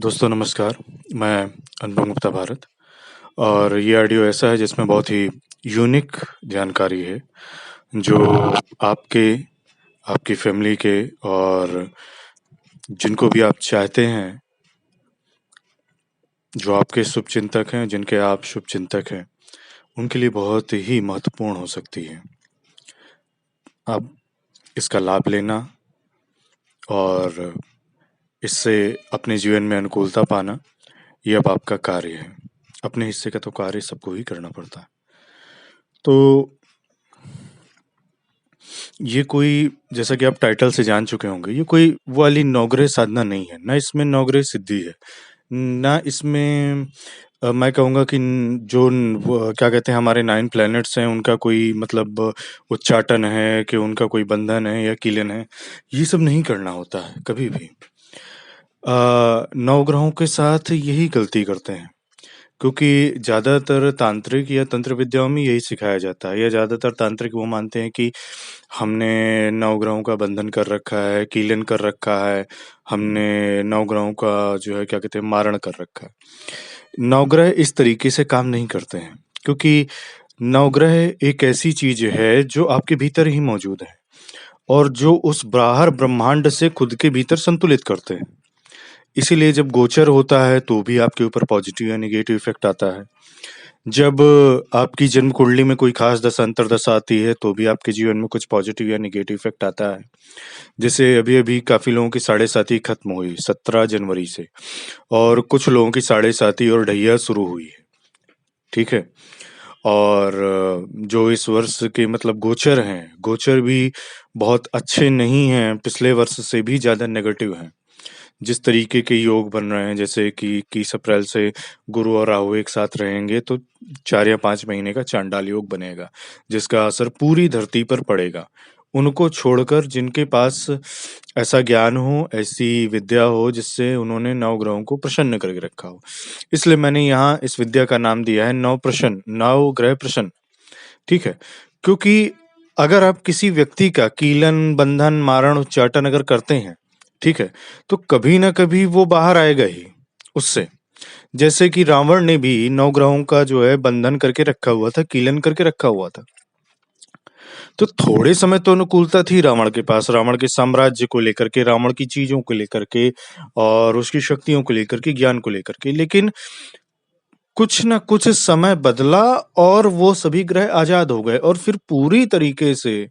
दोस्तों नमस्कार, मैं अनुपम गुप्ता भारत और ये ऑडियो ऐसा है जिसमें बहुत ही यूनिक जानकारी है, जो आपके, आपकी फैमिली के और जिनको भी आप चाहते हैं, जो आपके शुभचिंतक हैं, जिनके आप शुभचिंतक हैं, उनके लिए बहुत ही महत्वपूर्ण हो सकती है। अब इसका लाभ लेना और इससे अपने जीवन में अनुकूलता पाना, ये अब आपका कार्य है। अपने हिस्से का तो कार्य सबको ही करना पड़ता है। तो ये कोई, जैसा कि आप टाइटल से जान चुके होंगे, ये कोई वो वाली नौग्रह साधना नहीं है, ना इसमें नौग्रह सिद्धि है, ना इसमें मैं कहूँगा कि क्या कहते हैं, हमारे 9 प्लैनेट्स हैं, उनका कोई मतलब उच्चाटन है कि उनका कोई बंधन है या कीलन है, ये सब नहीं करना होता है कभी भी। नवग्रहों के साथ यही गलती करते हैं, क्योंकि ज़्यादातर तांत्रिक या तंत्र विद्याओं में यही सिखाया जाता है, या ज़्यादातर तांत्रिक वो मानते हैं कि हमने नवग्रहों का बंधन कर रखा है, कीलन कर रखा है, हमने नवग्रहों का जो है क्या कहते हैं मारण कर रखा है। नवग्रह इस तरीके से काम नहीं करते हैं, क्योंकि नवग्रह एक ऐसी चीज है जो आपके भीतर ही मौजूद है और जो उस बाहर ब्रह्मांड से खुद के भीतर संतुलित करते हैं। इसीलिए जब गोचर होता है तो भी आपके ऊपर पॉजिटिव या नेगेटिव इफेक्ट आता है। जब आपकी जन्म कुंडली में कोई खास दशा अंतर्दशा आती है तो भी आपके जीवन में कुछ पॉजिटिव या नेगेटिव इफेक्ट आता है। जैसे अभी-अभी काफ़ी लोगों की साढ़े साती खत्म हुई 17 जनवरी से, और कुछ लोगों की साढ़े साती और ढैया शुरू हुई है, ठीक है? और जो इस वर्ष के मतलब गोचर हैं, गोचर भी बहुत अच्छे नहीं हैं, पिछले वर्ष से भी ज़्यादा नेगेटिव हैं। जिस तरीके के योग बन रहे हैं, जैसे कि 21 अप्रैल से गुरु और राहु एक साथ रहेंगे, तो 4 या 5 महीने का चांडाल योग बनेगा, जिसका असर पूरी धरती पर पड़ेगा। उनको छोड़कर जिनके पास ऐसा ज्ञान हो, ऐसी विद्या हो, जिससे उन्होंने नवग्रहों को प्रसन्न करके रखा हो। इसलिए मैंने यहाँ इस विद्या का नाम दिया है नवप्रशन, नवग्रह प्रशन, ठीक है? क्योंकि अगर आप किसी व्यक्ति का कीलन, बंधन, मारण, उच्चाटन अगर करते हैं, ठीक है? तो कभी न कभी वो बाहर आएगा ही उससे। जैसे कि रावण ने भी नवग्रहों का जो है बंधन करके रखा हुआ था, कीलन करके रखा हुआ था। तो थोड़े समय तो अनुकूलता थी रावण के पास, रावण के साम्राज्य को लेकर के, रावण की चीज़ों को लेकर के और उसकी शक्तियों को लेकर के, ज्ञान को लेकर के। लेकिन कुछ न कुछ समय बदला और वो सभी ग्रह आज़ाद हो गए, और फिर पूरी तरीके से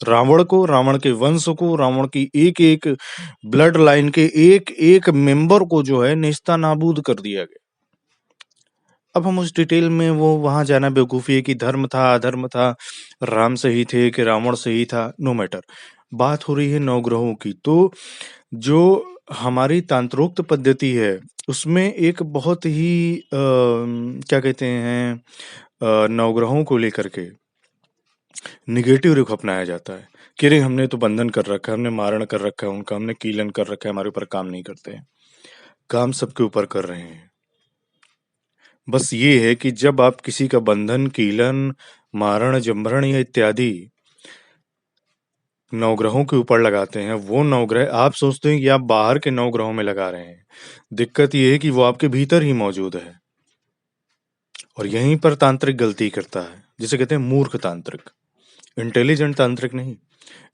रावण को, रावण के वंश को, रावण की एक-एक ब्लड लाइन के एक-एक मेंबर को जो है नेस्तनाबूद कर दिया गया। अब हम उस डिटेल में वो वहाँ जाना बेवकूफ़ी है कि धर्म था, अधर्म था, राम सही थे कि रावण सही था, नो मैटर। बात हो रही है नवग्रहों की। तो जो हमारी तांत्रोक्त पद्धति है, उसमें एक बहुत ही क्या कहते हैं, नवग्रहों को लेकर के नेगेटिव रुख अपनाया जाता है कि अरे हमने तो बंधन कर रखा है, हमने मारण कर रखा है उनका, हमने कीलन कर रखा है, हमारे ऊपर काम नहीं करते हैं। काम सबके ऊपर कर रहे हैं। बस ये है कि जब आप किसी का बंधन, कीलन, मारण, जमरण या इत्यादि नवग्रहों के ऊपर लगाते हैं, वो नवग्रह आप सोचते हैं कि आप बाहर के नवग्रहों में लगा रहे हैं। दिक्कत ये है कि वो आपके भीतर ही मौजूद है। और यहीं पर तांत्रिक गलती करता है, जिसे कहते हैं मूर्ख तांत्रिक। इंटेलिजेंट तांत्रिक नहीं।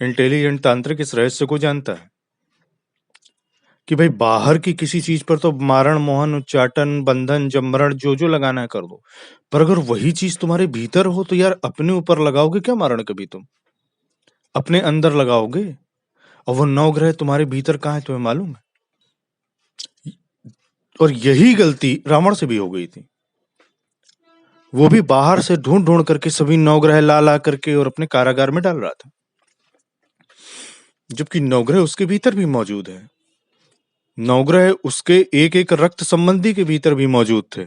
इंटेलिजेंट तांत्रिक इस रहस्य को जानता है कि भाई बाहर की किसी चीज पर तो मारण, मोहन, उच्चाटन, बंधन, जमरण जो लगाना है कर दो, पर अगर वही चीज तुम्हारे भीतर हो तो यार अपने ऊपर लगाओगे क्या मारण? कभी तुम अपने अंदर लगाओगे, और वो नवग्रह तुम्हारे भीतर कहाँ है तुम्हें मालूम है? और यही गलती रावण से भी हो गई थी। वो भी बाहर से ढूंढ ढूंढ करके सभी नवग्रह ला ला करके और अपने कारागार में डाल रहा था, जबकि नवग्रह उसके भीतर भी मौजूद है। नवग्रह उसके एक एक रक्त संबंधी के भीतर भी मौजूद थे,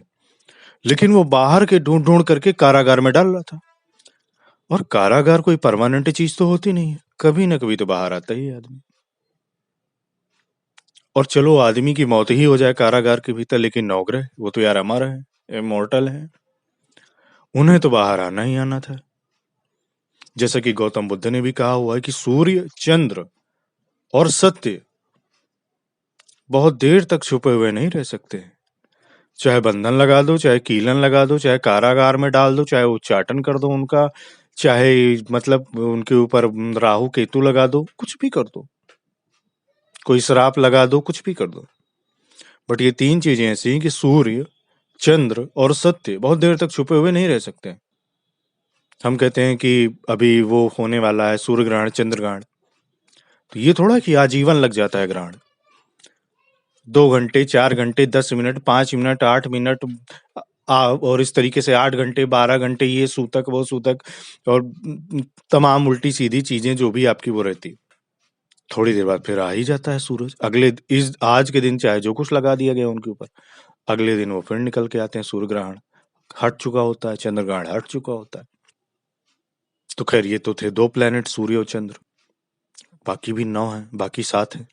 लेकिन वो बाहर के ढूंढ ढूंढ करके कारागार में डाल रहा था। और कारागार कोई परमानेंट चीज तो होती नहीं है, कभी ना कभी तो बाहर आता ही है आदमी। और चलो आदमी की मौत ही हो जाए कारागार के भीतर, लेकिन नवग्रह वो तो यार अमर है, इमॉर्टल है, उन्हें तो बाहर आना ही आना था। जैसा कि गौतम बुद्ध ने भी कहा हुआ है कि सूर्य, चंद्र और सत्य बहुत देर तक छुपे हुए नहीं रह सकते। चाहे बंधन लगा दो, चाहे कीलन लगा दो, चाहे कारागार में डाल दो, चाहे उच्चाटन कर दो उनका, चाहे मतलब उनके ऊपर राहु केतु लगा दो, कुछ भी कर दो, कोई श्राप लगा दो, कुछ भी कर दो। बट ये तीन चीजें ऐसी हैं कि सूर्य, चंद्र और सत्य बहुत देर तक छुपे हुए नहीं रह सकते। हम कहते हैं कि अभी वो होने वाला है सूर्य ग्रहण, चंद्र ग्रहण, तो ये थोड़ा कि आजीवन लग जाता है ग्रहण। 2 घंटे, 4 घंटे, 10 मिनट, 5 मिनट, 8 मिनट, और इस तरीके से 8 घंटे, 12 घंटे, ये सूतक, वो सूतक, और तमाम उल्टी सीधी चीजें जो भी आपकी वो रहती। थोड़ी देर बाद फिर आ ही जाता है सूरज। अगले इस आज के दिन चाहे जो कुछ लगा दिया गया उनके ऊपर, अगले दिन वो फिर निकल के आते हैं। सूर्य ग्रहण हट चुका होता है, चंद्र ग्रहण हट चुका होता है। तो खैर ये तो थे 2 प्लैनेट, सूर्य और चंद्र, बाकी भी 9 हैं, बाकी 7 हैं।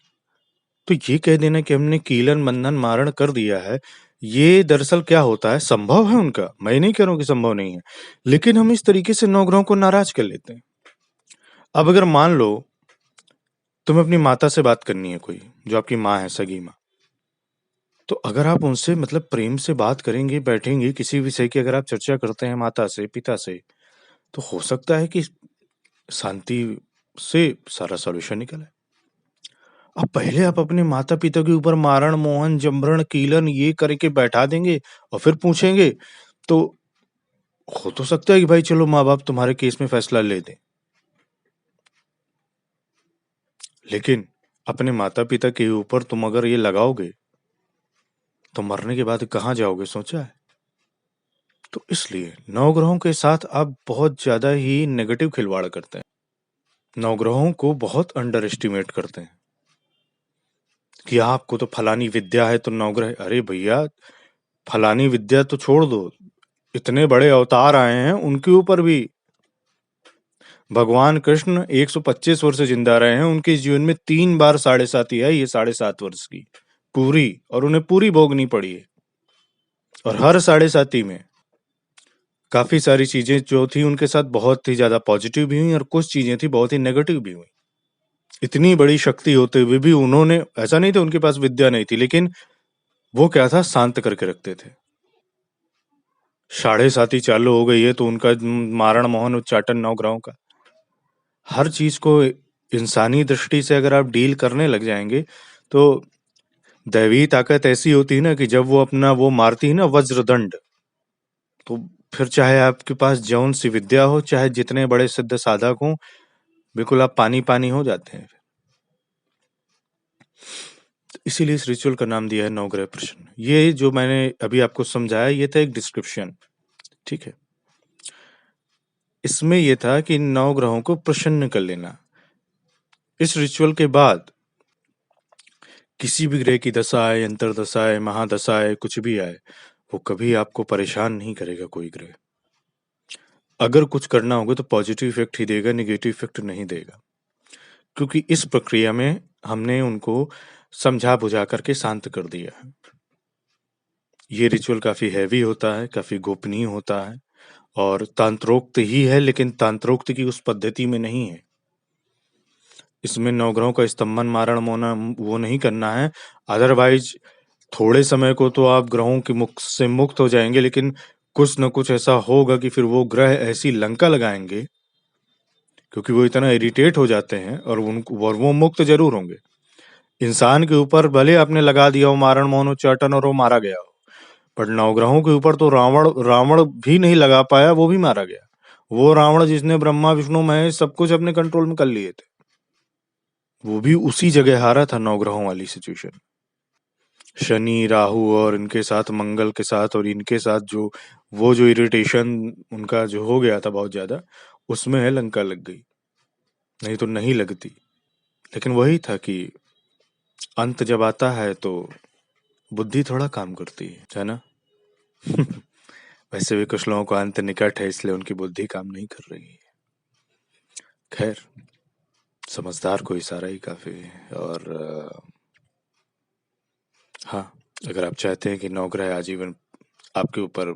तो ये कह देना कि हमने कीलन बंधन मारण कर दिया है, ये दरअसल क्या होता है, संभव है उनका, मैं नहीं कह रहा हूं कि संभव नहीं है, लेकिन हम इस तरीके से नवग्रहों को नाराज कर लेते हैं। अब अगर मान लो तुम्हें अपनी माता से बात करनी है, कोई जो आपकी माँ है, सगी माँ, तो अगर आप उनसे मतलब प्रेम से बात करेंगे, बैठेंगे, किसी विषय की अगर आप चर्चा करते हैं माता से, पिता से, तो हो सकता है कि शांति से सारा सॉल्यूशन निकले। अब पहले आप अपने माता पिता के ऊपर मारण, मोहन, जमरण, कीलन ये करके बैठा देंगे और फिर पूछेंगे, तो हो तो सकता है कि भाई चलो माँ बाप तुम्हारे केस में फैसला ले दें, लेकिन अपने माता पिता के ऊपर तुम अगर ये लगाओगे तो मरने के बाद कहाँ जाओगे, सोचा है? तो इसलिए नवग्रहों के साथ आप बहुत ज्यादा ही नेगेटिव खिलवाड़ करते हैं, नवग्रहों को बहुत अंडर एस्टिमेट करते हैं कि आपको तो फलानी विद्या है तो नवग्रह, अरे भैया फलानी विद्या तो छोड़ दो, इतने बड़े अवतार आए हैं उनके ऊपर भी भगवान कृष्ण 125 वर्ष जिंदा रहे हैं, उनके जीवन में 3 बार 7.5 आई है, ये 7.5 वर्ष की पूरी, और उन्हें पूरी भोगनी पड़ी है। और हर 7.5 में काफी सारी चीजें जो थी उनके साथ बहुत ही ज्यादा पॉजिटिव भी हुई और कुछ चीजें थी बहुत ही नेगेटिव भी हुई। इतनी बड़ी शक्ति होते हुए भी उन्होंने, ऐसा नहीं था उनके पास विद्या नहीं थी, लेकिन वो क्या था, शांत करके रखते थे। 7.5 चालू हो गई है तो उनका मारण, मोहन, उच्चाटन नवग्रहों का, हर चीज को इंसानी दृष्टि से अगर आप डील करने लग जाएंगे तो दैवी ताकत ऐसी होती है ना कि जब वो अपना वो मारती है ना वज्रदंड, तो फिर चाहे आपके पास जौन सी विद्या हो, चाहे जितने बड़े सिद्ध साधक हों, बिल्कुल आप पानी पानी हो जाते हैं। इसीलिए इस रिचुअल का नाम दिया है नवग्रह प्रश्न। ये जो मैंने अभी आपको समझाया ये था एक डिस्क्रिप्शन, ठीक है। इसमें ये था कि नवग्रहों को प्रसन्न कर लेना। इस रिचुअल के बाद किसी भी ग्रह की दशा आए, अंतरदशा आए, महादशा आए, कुछ भी आए, वो कभी आपको परेशान नहीं करेगा कोई ग्रह। अगर कुछ करना होगा तो पॉजिटिव इफेक्ट ही देगा, निगेटिव इफेक्ट नहीं देगा, क्योंकि इस प्रक्रिया में हमने उनको समझा बुझा करके शांत कर दिया है। ये रिचुअल काफी हैवी होता है, काफी गोपनीय होता है, और तांत्रोक्त ही है, लेकिन तांत्रोक्त की उस पद्धति में नहीं है। इसमें नवग्रहों का स्तंभन, मारण, मोना वो नहीं करना है। अदरवाइज थोड़े समय को तो आप ग्रहों के मुख से मुक्त हो जाएंगे, लेकिन कुछ न कुछ ऐसा होगा कि फिर वो ग्रह ऐसी लंका लगाएंगे, क्योंकि वो इतना इरिटेट हो जाते हैं, और वो मुक्त जरूर होंगे। इंसान के ऊपर भले आपने लगा दिया हो मारण, मोहन, उच्चाटन और वो मारा गया हो, पर नवग्रहों के ऊपर तो रावण रावण भी नहीं लगा पाया, वो भी मारा गया। वो रावण जिसने ब्रह्मा, विष्णु, महेश सब कुछ अपने कंट्रोल में कर लिए थे, वो भी उसी जगह हारा था नवग्रहों वाली सिचुएशन। शनि, राहु और इनके साथ मंगल के साथ और इनके साथ जो वो जो इरिटेशन उनका जो हो गया था बहुत ज्यादा, उसमें है लंका लग गई, नहीं तो नहीं लगती। लेकिन वही था कि अंत जब आता है तो बुद्धि थोड़ा काम करती है ना। वैसे भी कुछ लोगों को अंत निकट है, इसलिए उनकी बुद्धि काम नहीं कर रही है। खैर, समझदार को इशारा ही काफी है। और हाँ, अगर आप चाहते हैं कि नवग्रह आजीवन आपके ऊपर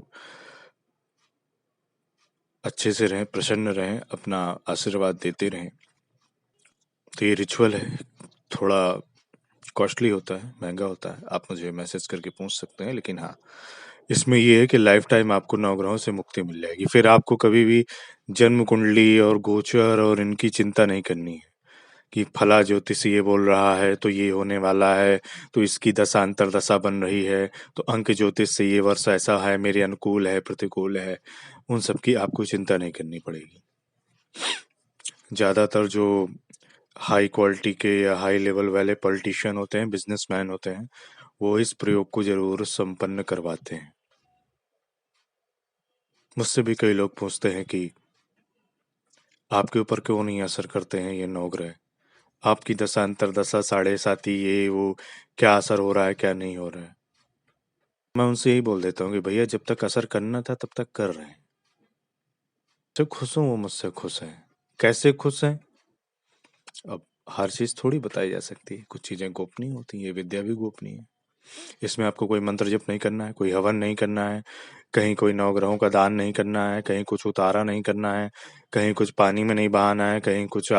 अच्छे से रहें, प्रसन्न रहें, अपना आशीर्वाद देते रहें, तो ये रिचुअल है, थोड़ा कॉस्टली होता है, महँगा होता है, आप मुझे मैसेज करके पूछ सकते हैं। लेकिन हाँ, इसमें ये है कि लाइफ़ टाइम आपको नवग्रहों से मुक्ति मिल जाएगी। फिर आपको कभी भी जन्म कुंडली और गोचर और इनकी चिंता नहीं करनी है कि फला ज्योतिषी ये बोल रहा है तो ये होने वाला है, तो इसकी दशा अंतर्दशा बन रही है, तो अंक ज्योतिष से ये वर्ष ऐसा है, मेरे अनुकूल है, प्रतिकूल है। उन सब की आपको चिंता नहीं करनी पड़ेगी। ज़्यादातर जो हाई क्वालिटी के या हाई लेवल वाले पॉलिटिशियन होते हैं, बिजनेसमैन होते हैं, वो इस प्रयोग को ज़रूर संपन्न करवाते हैं। मुझसे भी कई लोग पूछते हैं कि आपके ऊपर क्यों नहीं असर करते हैं ये नवग्रह? आपकी दशा अंतर्दशा साढ़े साती ये वो क्या असर हो रहा है, क्या नहीं हो रहा है? मैं उनसे यही बोल देता हूँ कि भैया जब तक असर करना था तब तक कर रहे हैं। जब खुश हूँ वो मुझसे खुश हैं। कैसे खुश हैं? अब हर चीज़ थोड़ी बताई जा सकती है, कुछ चीज़ें गोपनीय होती हैं, ये विद्या भी गोपनीय है। इसमें आपको कोई मंत्र जप नहीं करना है, कोई हवन नहीं करना है, कहीं कोई नवग्रहों का दान नहीं करना है, कहीं कुछ उतारा नहीं करना है, कहीं कुछ पानी में नहीं बहाना है, कहीं कुछ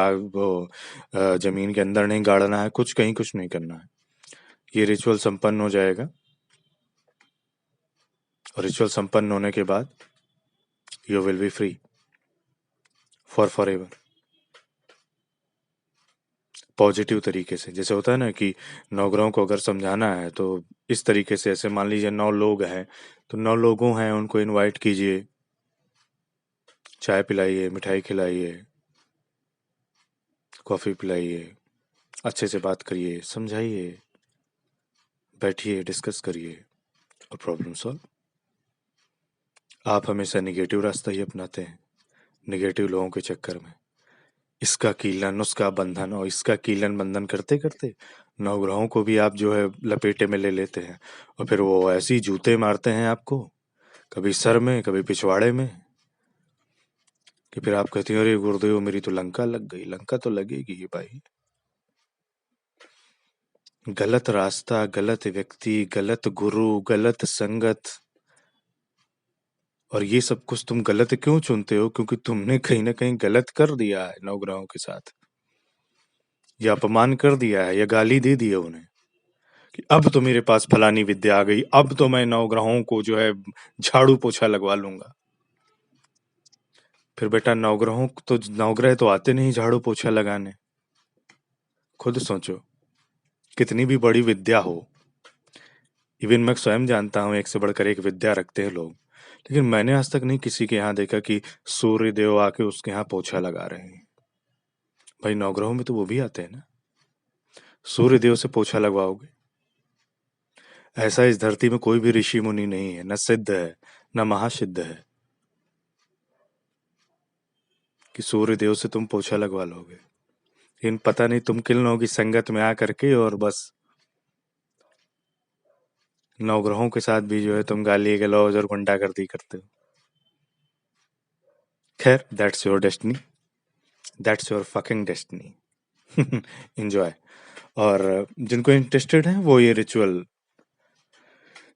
ज़मीन के अंदर नहीं गाड़ना है, कहीं कुछ नहीं करना है। ये रिचुअल संपन्न हो जाएगा और रिचुअल संपन्न होने के बाद you will be free for ever. Positive तरीके से, जैसे होता है ना कि नवग्रहों को अगर समझाना है तो इस तरीके से, ऐसे मान लीजिए 9 लोग हैं, तो 9 लोगों हैं उनको इनवाइट कीजिए, चाय पिलाइए, मिठाई खिलाइए, कॉफ़ी पिलाइए, अच्छे से बात करिए, समझाइए, बैठिए, डिस्कस करिए और प्रॉब्लम सॉल्व। आप हमेशा निगेटिव रास्ता ही अपनाते हैं, निगेटिव लोगों के चक्कर में इसका कीलन उसका बंधन और इसका कीलन बंधन करते करते नवग्रहों को भी आप जो है लपेटे में ले लेते हैं और फिर वो ऐसे ही जूते मारते हैं आपको, कभी सर में कभी पिछवाड़े में, कि फिर आप कहते हैं अरे गुरुदेव मेरी तो लंका लग गई। लंका तो लगेगी ही भाई। गलत रास्ता, गलत व्यक्ति, गलत गुरु, गलत संगत और ये सब कुछ तुम गलत क्यों चुनते हो? क्योंकि तुमने कहीं ना कहीं गलत कर दिया है नवग्रहों के साथ, या अपमान कर दिया है, या गाली दे दी है उन्हें कि अब तो मेरे पास फलानी विद्या आ गई, अब तो मैं नवग्रहों को जो है झाड़ू पोछा लगवा लूंगा। फिर बेटा नवग्रह तो आते नहीं झाड़ू पोछा लगाने। खुद सोचो, कितनी भी बड़ी विद्या हो, इवन मैं स्वयं जानता हूँ एक से बढ़कर एक विद्या रखते हैं लोग, लेकिन मैंने आज तक नहीं किसी के यहाँ देखा कि सूर्य देव आके उसके यहाँ पोछा लगा रहे हैं। भाई नवग्रहों में तो वो भी आते हैं ना, सूर्य देव से पोछा लगवाओगे? ऐसा इस धरती में कोई भी ऋषि मुनि नहीं है, न सिद्ध है न महासिद्ध है कि सूर्य देव से तुम पोछा लगवा लोगे। लेकिन पता नहीं तुम किन लोगों की संगत में आ करके और बस नवग्रहों के साथ भी जो है तुम गाली गलौज और गुंडागर्दी करते हो। खैर, that's your destiny, that's your fucking destiny. Enjoy. और जिनको इंटरेस्टेड है वो ये रिचुअल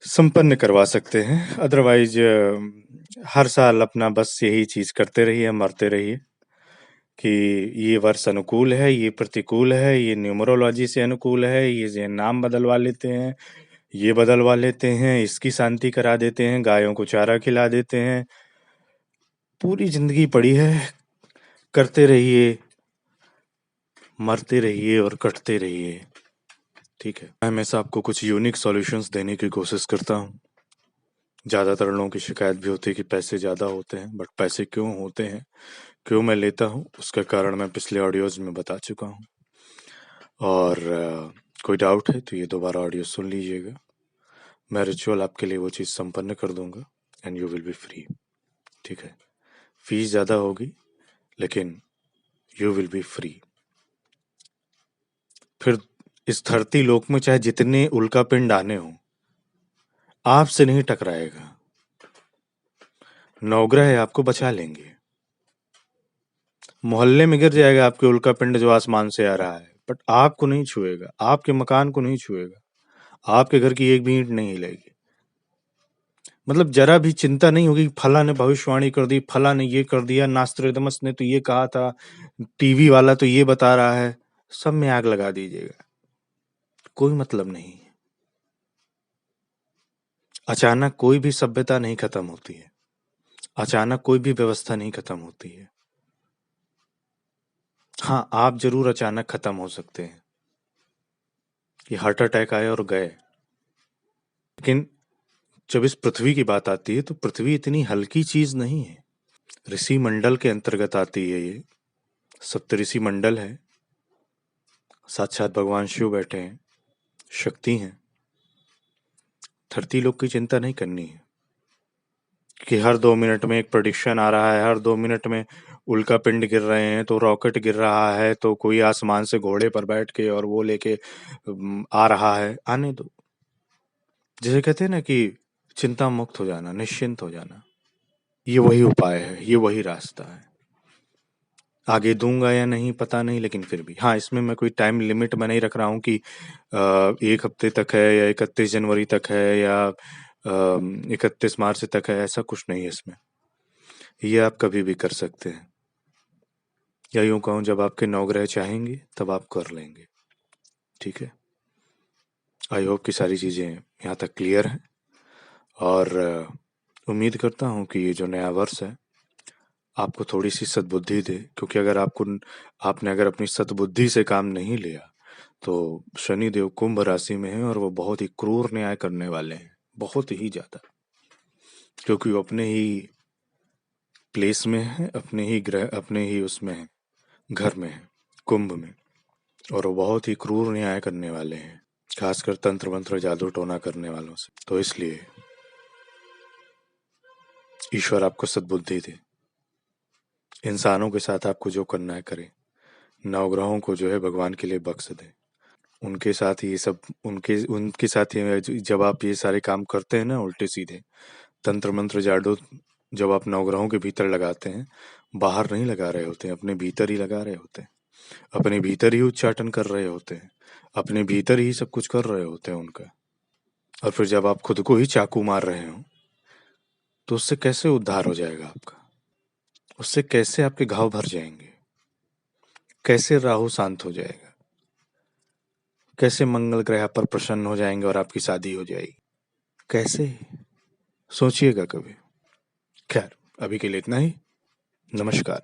संपन्न करवा सकते हैं। अदरवाइज हर साल अपना बस यही चीज करते रहिए, मरते रहिए कि ये वर्ष अनुकूल है, ये प्रतिकूल है, ये न्यूमरोलॉजी से अनुकूल है, ये नाम बदलवा लेते हैं, ये बदलवा लेते हैं, इसकी शांति करा देते हैं, गायों को चारा खिला देते हैं। पूरी जिंदगी पड़ी है, करते रहिए, मरते रहिए और कटते रहिए। ठीक है, मैं हमेशा आपको कुछ यूनिक सॉल्यूशंस देने की कोशिश करता हूँ। ज़्यादातर लोगों की शिकायत भी होती है कि पैसे ज़्यादा होते हैं, बट पैसे क्यों होते हैं, क्यों मैं लेता हूँ, उसका कारण मैं पिछले ऑडियोज में बता चुका हूँ। और कोई डाउट है तो ये दोबारा ऑडियो सुन लीजिएगा। मैं रिचुअल आपके लिए वो चीज़ संपन्न कर दूंगा and you will be free. ठीक है, फीस ज़्यादा होगी लेकिन यू विल बी फ्री। फिर इस धरती लोक में चाहे जितने उल्का पिंड आने हो, आपसे नहीं टकराएगा। नवग्रह आपको बचा लेंगे। मोहल्ले में गिर जाएगा आपके उल्का पिंड जो आसमान से आ रहा है, बट आपको नहीं छुएगा, आपके मकान को नहीं छुएगा, आपके घर की एक भी ईंट नहीं हिलेगी। मतलब जरा भी चिंता नहीं होगी फला ने भविष्यवाणी कर दी, फला ने ये कर दिया, नास्ट्रेदमस ने तो ये कहा था, टीवी वाला तो ये बता रहा है। सब में आग लगा दीजिएगा, कोई मतलब नहीं है। अचानक कोई भी सभ्यता नहीं खत्म होती है। अचानक कोई भी व्यवस्था नहीं खत्म होती है। हाँ, आप जरूर अचानक खत्म हो सकते हैं कि हार्ट अटैक आए और गए। लेकिन जब इस पृथ्वी की बात आती है तो पृथ्वी इतनी हल्की चीज नहीं है। ऋषि मंडल के अंतर्गत आती है ये। सप्तऋषि मंडल है। साक्षात भगवान शिव बैठे हैं। शक्ति हैं। धरती लोग की चिंता नहीं करनी है कि हर 2 मिनट में एक प्रेडिक्शन आ रहा है, हर 2 मिनट में उल्का पिंड गिर रहे हैं, तो रॉकेट गिर रहा है, तो कोई आसमान से घोड़े पर बैठ के और वो लेके आ रहा है। आने दो। जैसे कहते हैं ना कि चिंता मुक्त हो जाना, निश्चिंत हो जाना, ये वही उपाय है, ये वही रास्ता है। आगे दूंगा या नहीं पता नहीं, लेकिन फिर भी हाँ, इसमें मैं कोई टाइम लिमिट मैं नहीं रख रहा हूँ कि 1 हफ्ते तक है या 31 जनवरी तक है या 31 मार्च तक है। ऐसा कुछ नहीं है इसमें। ये आप कभी भी कर सकते हैं, या यूं कहूँ जब आपके नवग्रह चाहेंगे तब आप कर लेंगे। ठीक है। आई होप कि सारी चीज़ें यहाँ तक क्लियर हैं, और उम्मीद करता हूँ कि ये जो नया वर्ष है आपको थोड़ी सी सद्बुद्धि दे, क्योंकि अगर आपने अगर अपनी सद्बुद्धि से काम नहीं लिया तो शनि देव कुंभ राशि में है और वो बहुत ही क्रूर न्याय करने वाले हैं, बहुत ही ज्यादा। क्योंकि वो अपने ही प्लेस में है, अपने ही ग्रह, अपने ही उसमें है, घर में है, कुंभ में। और वो बहुत ही क्रूर न्याय करने वाले हैं, खासकर तंत्र मंत्र जादू टोना करने वालों से। तो इसलिए ईश्वर आपको सद्बुद्धि दे, इंसानों के साथ आपको जो करना है करे, नवग्रहों को जो है भगवान के लिए बख्श दे। उनके साथ ये सब, उनके उनके साथ ही जब आप ये सारे काम करते हैं ना उल्टे सीधे, तंत्र मंत्र जादू, जब आप नवग्रहों के भीतर लगाते हैं, बाहर नहीं लगा रहे होते हैं, अपने भीतर ही लगा रहे होते हैं, अपने भीतर ही उच्चाटन कर रहे होते हैं, अपने भीतर ही सब कुछ कर रहे होते हैं उनका। और फिर जब आप खुद को ही चाकू मार रहे हो तो उससे कैसे उद्धार हो जाएगा आपका? उससे कैसे आपके घाव भर जाएंगे? कैसे राहु शांत हो जाएगा? कैसे मंगल ग्रह पर प्रसन्न हो जाएंगे और आपकी शादी हो जाएगी? कैसे? सोचिएगा कभी। खैर, अभी के लिए इतना ही। नमस्कार।